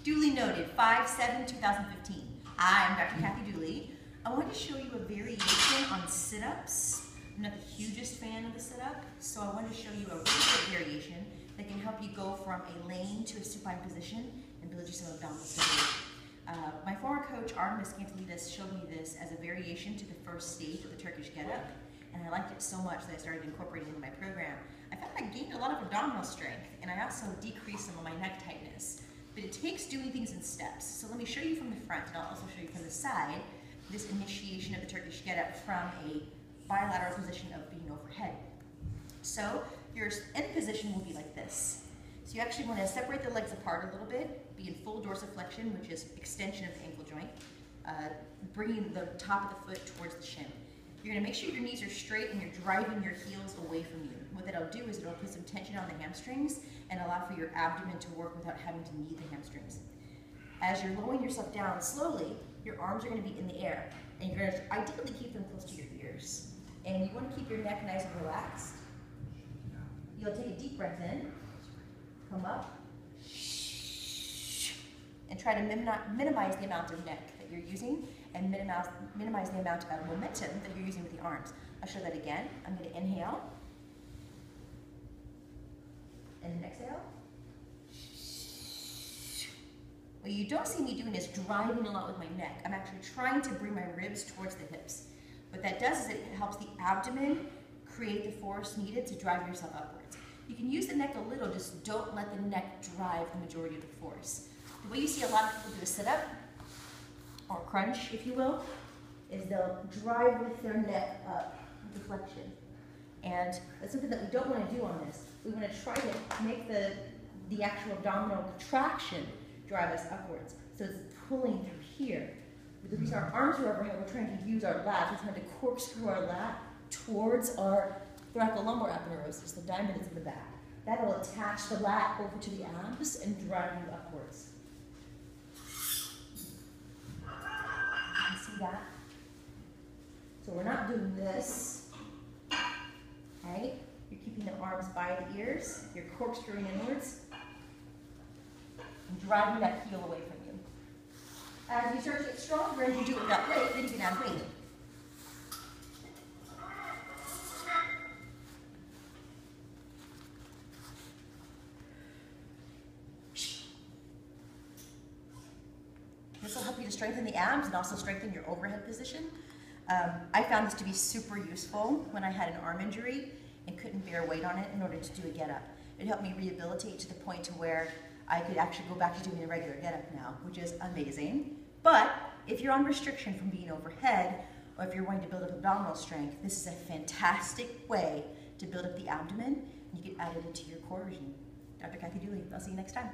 Dooley Noted, 5/7/2015. I'm Dr. Kathy Dooley. I wanted to show you a variation on sit-ups. I'm not the hugest fan of the sit-up, so I wanted to show you a really good variation that can help you go from a lane to a supine position and build you some abdominal stability. My former coach, Artemis Scantilides, showed me this as a variation to the first stage of the Turkish get-up, and I liked it so much that I started incorporating it in my program. I found I gained a lot of abdominal strength, and I also decreased some of my neck tightness. But it takes doing things in steps. So let me show you from the front, and I'll also show you from the side, this initiation of the Turkish get-up from a bilateral position of being overhead. So your end position will be like this. So you actually want to separate the legs apart a little bit, be in full dorsiflexion, which is extension of the ankle joint, bringing the top of the foot towards the shin. You're going to make sure your knees are straight and you're driving your heels away from you. What that'll do is it'll put some tension on the hamstrings and allow for your abdomen to work without having to knee the hamstrings. As you're lowering yourself down slowly, your arms are going to be in the air, and you're going to ideally keep them close to your ears. And you want to keep your neck nice and relaxed. You'll take a deep breath in, come up, and try to minimize the amount of neck that you're using and minimize the amount of momentum that you're using with the arms. I'll show that again. I'm going to inhale and then exhale. What you don't see me doing is driving a lot with my neck. I'm actually trying to bring my ribs towards the hips. What that does is it helps the abdomen create the force needed to drive yourself upwards. You can use the neck a little, just don't let the neck drive the majority of the force. The way you see a lot of people do a sit-up, or crunch, if you will, is they'll drive with their neck up, deflection. And that's something that we don't want to do on this. We want to try to make the actual abdominal contraction drive us upwards. So it's pulling through here. With the reason our arms are overhead, we're trying to use our lats. We're trying to corkscrew our lat towards our thoracolumbar aponeurosis, the diamond is in the back. That will attach the lat over to the abs and drive you upwards. You see that? So we're not doing this, right? You're keeping the arms by the ears, you're corkscrewing inwards, and driving that heel away from you. As you start to get stronger and you do it without weight, then you can add weight. This will help you to strengthen the abs and also strengthen your overhead position. I found this to be super useful when I had an arm injury and couldn't bear weight on it in order to do a get-up. It helped me rehabilitate to the point to where I could actually go back to doing a regular get-up now, which is amazing. But if you're on restriction from being overhead, or if you're wanting to build up abdominal strength, this is a fantastic way to build up the abdomen, and you can add it into your core regime. Dr. Kathy Dooley, I'll see you next time.